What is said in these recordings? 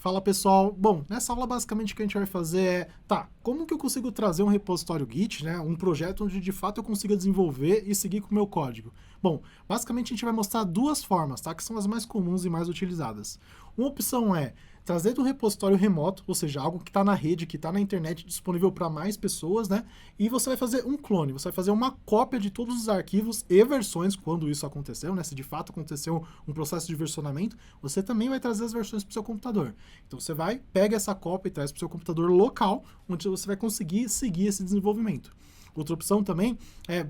Fala pessoal, bom, nessa aula basicamente o que a gente vai fazer é, como que eu consigo trazer um repositório Git, né, um projeto onde de fato eu consiga desenvolver e seguir com o meu código? Bom, basicamente a gente vai mostrar duas formas, tá, que são as mais comuns e mais utilizadas. Uma opção é trazer de um repositório remoto, ou seja, algo que está na rede, que está na internet, disponível para mais pessoas, né, e você vai fazer um clone, você vai fazer uma cópia de todos os arquivos e versões, quando isso aconteceu, né, se de fato aconteceu um processo de versionamento, você também vai trazer as versões para o seu computador. Então você vai, pega essa cópia e traz para o seu computador local, onde você vai conseguir seguir esse desenvolvimento. Outra opção também é,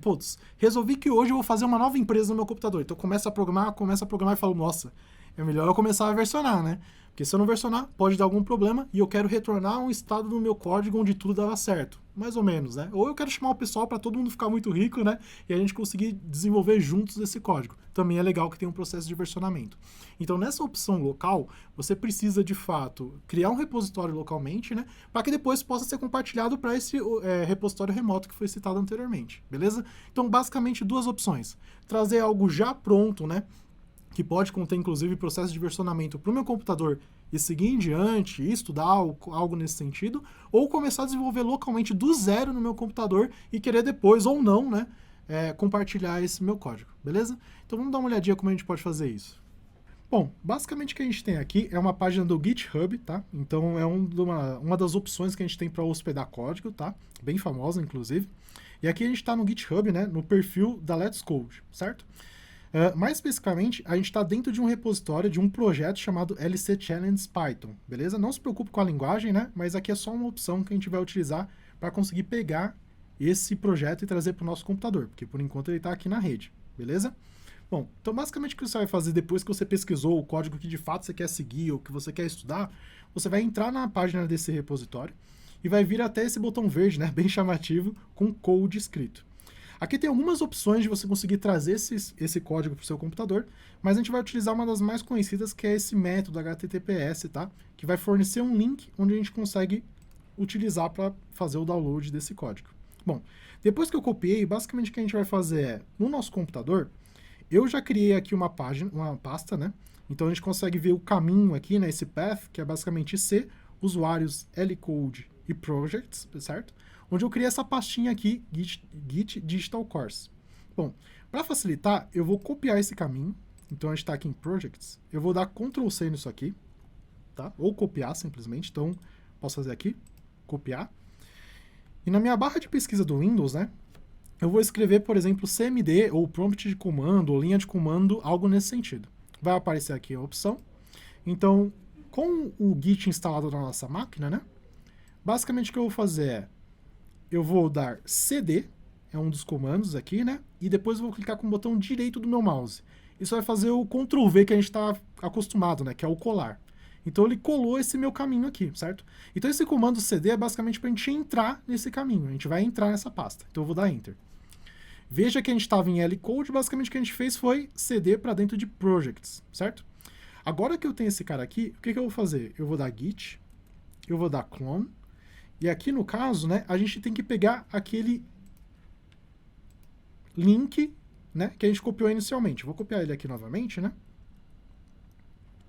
resolvi que hoje eu vou fazer uma nova empresa no meu computador. Então começa a programar e falo, nossa, é melhor eu começar a versionar, né? Porque se eu não versionar, pode dar algum problema e eu quero retornar a um estado no meu código onde tudo dava certo. Mais ou menos, né? Ou eu quero chamar o pessoal para todo mundo ficar muito rico, né? E a gente conseguir desenvolver juntos esse código. Também é legal que tem um processo de versionamento. Então, nessa opção local, você precisa, de fato, criar um repositório localmente, né? Para que depois possa ser compartilhado para esse repositório remoto que foi citado anteriormente, beleza? Então, basicamente, duas opções. Trazer algo já pronto, né? Que pode conter, inclusive, processo de versionamento para o meu computador e seguir em diante, e estudar algo nesse sentido, ou começar a desenvolver localmente do zero no meu computador e querer depois, ou não, né, compartilhar esse meu código, beleza? Então vamos dar uma olhadinha como a gente pode fazer isso. Bom, basicamente o que a gente tem aqui é uma página do GitHub, tá? Então é uma das opções que a gente tem para hospedar código, tá? Bem famosa, inclusive. E aqui a gente está no GitHub, né, no perfil da Let's Code, certo? Mais especificamente, a gente está dentro de um repositório de um projeto chamado LC Challenge Python, beleza? Não se preocupe com a linguagem, né? Mas aqui é só uma opção que a gente vai utilizar para conseguir pegar esse projeto e trazer para o nosso computador, porque por enquanto ele está aqui na rede, beleza? Bom, então basicamente o que você vai fazer depois que você pesquisou o código que de fato você quer seguir ou que você quer estudar, você vai entrar na página desse repositório e vai vir até esse botão verde, né? Bem chamativo, com code escrito. Aqui tem algumas opções de você conseguir trazer esse código para o seu computador, mas a gente vai utilizar uma das mais conhecidas, que é esse método HTTPS, tá? Que vai fornecer um link onde a gente consegue utilizar para fazer o download desse código. Bom, depois que eu copiei, basicamente o que a gente vai fazer é, no nosso computador, eu já criei aqui uma página, uma pasta, né? Então a gente consegue ver o caminho aqui, né? Esse path, que é basicamente C, usuários, Lcode e projects, certo? Onde eu criei essa pastinha aqui, Git Digital Course. Bom, para facilitar, eu vou copiar esse caminho. Então, a gente está aqui em Projects. Eu vou dar Ctrl C nisso aqui, tá? Ou copiar, simplesmente. Então, posso fazer aqui, copiar. E na minha barra de pesquisa do Windows, né? Eu vou escrever, por exemplo, CMD, ou prompt de comando, ou linha de comando, algo nesse sentido. Vai aparecer aqui a opção. Então, com o Git instalado na nossa máquina, né? Basicamente, o que eu vou fazer é eu vou dar CD, é um dos comandos aqui, né? E depois eu vou clicar com o botão direito do meu mouse. Isso vai fazer o Ctrl V que a gente está acostumado, né? Que é o colar. Então ele colou esse meu caminho aqui, certo? Então esse comando CD é basicamente para a gente entrar nesse caminho. A gente vai entrar nessa pasta. Então eu vou dar Enter. Veja que a gente estava em Lcode, basicamente o que a gente fez foi CD para dentro de Projects, certo? Agora que eu tenho esse cara aqui, o que eu vou fazer? Eu vou dar Git, eu vou dar Clone, e aqui no caso, né, a gente tem que pegar aquele link, né, que a gente copiou inicialmente. Vou copiar ele aqui novamente, né?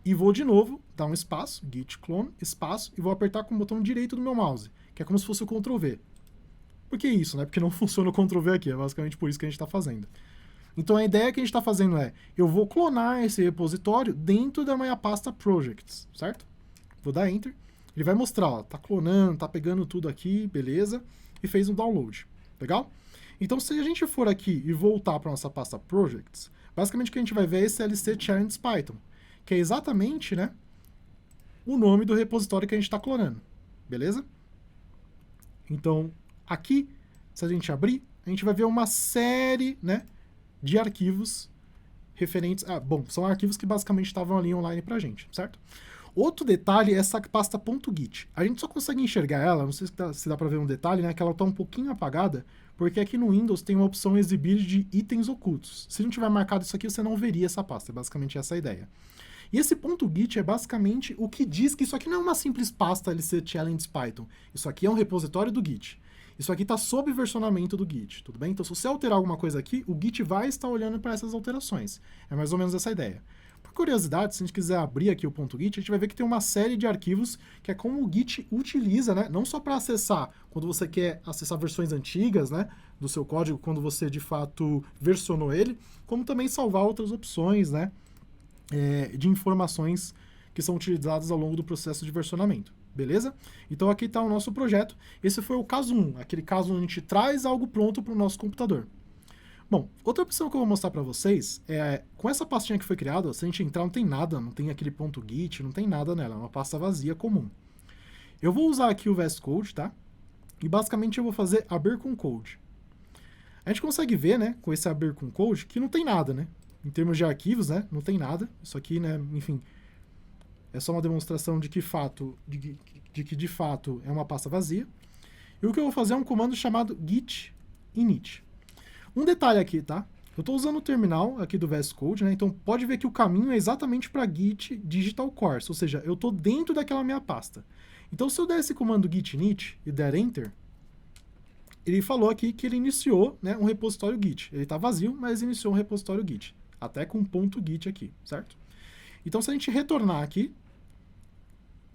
E vou de novo dar um espaço, git clone, espaço, e vou apertar com o botão direito do meu mouse, que é como se fosse o Ctrl V. Por que isso, né? Porque não funciona o Ctrl V aqui, é basicamente por isso que a gente está fazendo. Então a ideia que a gente está fazendo é, eu vou clonar esse repositório dentro da minha pasta Projects, certo? Vou dar Enter. Ele vai mostrar, ó, tá clonando, tá pegando tudo aqui, beleza, e fez um download, legal? Então, se a gente for aqui e voltar para nossa pasta Projects, basicamente o que a gente vai ver é esse LC Challenge Python, que é exatamente, né, o nome do repositório que a gente está clonando, beleza? Então, aqui, se a gente abrir, a gente vai ver uma série, né, de arquivos referentes a... Bom, são arquivos que basicamente estavam ali online pra gente, certo? Outro detalhe é essa pasta .git. A gente só consegue enxergar ela, não sei se dá para ver um detalhe, né, que ela está um pouquinho apagada, porque aqui no Windows tem uma opção exibir de itens ocultos. Se não tiver marcado isso aqui, você não veria essa pasta, é basicamente essa a ideia. E esse .git é basicamente o que diz que isso aqui não é uma simples pasta LC Challenge Python. Isso aqui é um repositório do Git. Isso aqui está sob versionamento do Git, tudo bem? Então, se você alterar alguma coisa aqui, o Git vai estar olhando para essas alterações. É mais ou menos essa ideia. Por curiosidade, se a gente quiser abrir aqui o .git, a gente vai ver que tem uma série de arquivos que é como o Git utiliza, né? Não só para acessar, quando você quer acessar versões antigas, né, do seu código, quando você de fato versionou ele, como também salvar outras opções, né, de informações que são utilizadas ao longo do processo de versionamento. Beleza? Então aqui está o nosso projeto. Esse foi o caso 1, aquele caso onde a gente traz algo pronto para o nosso computador. Bom, outra opção que eu vou mostrar para vocês é, com essa pastinha que foi criada, se a gente entrar não tem nada, não tem aquele .git, não tem nada nela, é uma pasta vazia comum. Eu vou usar aqui o VS Code, tá? E basicamente eu vou fazer abrir com code. A gente consegue ver, né, com esse abrir com code, que não tem nada, né? Em termos de arquivos, né, não tem nada. Isso aqui, né, enfim, é só uma demonstração de que de fato é uma pasta vazia. E o que eu vou fazer é um comando chamado git init. Um detalhe aqui, tá? Eu estou usando o terminal aqui do VS Code, né? Então pode ver que o caminho é exatamente para git digital course, ou seja, eu estou dentro daquela minha pasta. Então se eu der esse comando git init e der enter, ele falou aqui que ele iniciou, né, um repositório git. Ele está vazio, mas iniciou um repositório git, até com .git aqui, certo? Então se a gente retornar aqui,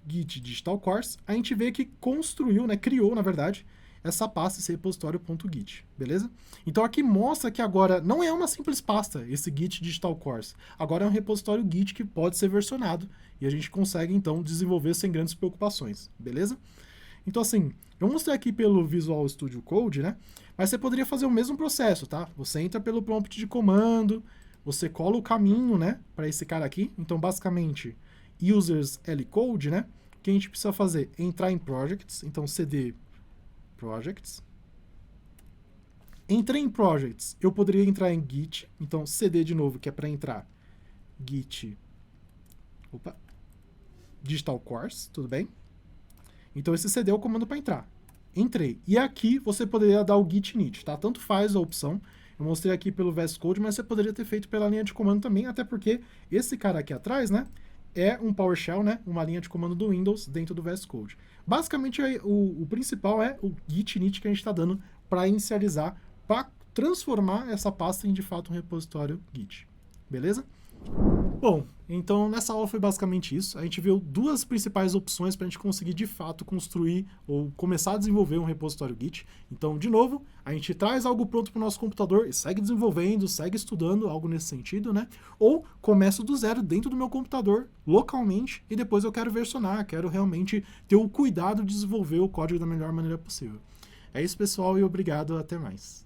git digital course, a gente vê que construiu, né, criou, na verdade, essa pasta, esse repositório .git, beleza? Então aqui mostra que agora não é uma simples pasta, esse git digital course. Agora é um repositório git que pode ser versionado e a gente consegue então desenvolver sem grandes preocupações, beleza? Então assim, eu mostrei aqui pelo Visual Studio Code, né? Mas você poderia fazer o mesmo processo, tá? Você entra pelo prompt de comando, você cola o caminho, né, para esse cara aqui. Então basicamente, users lcode, né? O que a gente precisa fazer? Entrar em projects, então cd projects. Entrei em projects, eu poderia entrar em git, então cd de novo, que é para entrar, git, digital course, tudo bem? Então esse cd é o comando para entrar. Entrei. E aqui você poderia dar o git init, tá? Tanto faz a opção. Eu mostrei aqui pelo VS Code, mas você poderia ter feito pela linha de comando também, até porque esse cara aqui atrás, né, é um PowerShell, né, uma linha de comando do Windows dentro do VS Code. Basicamente, o principal é o git init que a gente está dando para inicializar, para transformar essa pasta em, de fato, um repositório Git. Beleza? Bom, então nessa aula foi basicamente isso. A gente viu duas principais opções para a gente conseguir, de fato, construir ou começar a desenvolver um repositório Git. Então, de novo, a gente traz algo pronto para o nosso computador e segue desenvolvendo, segue estudando, algo nesse sentido, né? Ou começo do zero dentro do meu computador, localmente, e depois eu quero versionar, quero realmente ter o cuidado de desenvolver o código da melhor maneira possível. É isso, pessoal, e obrigado, até mais.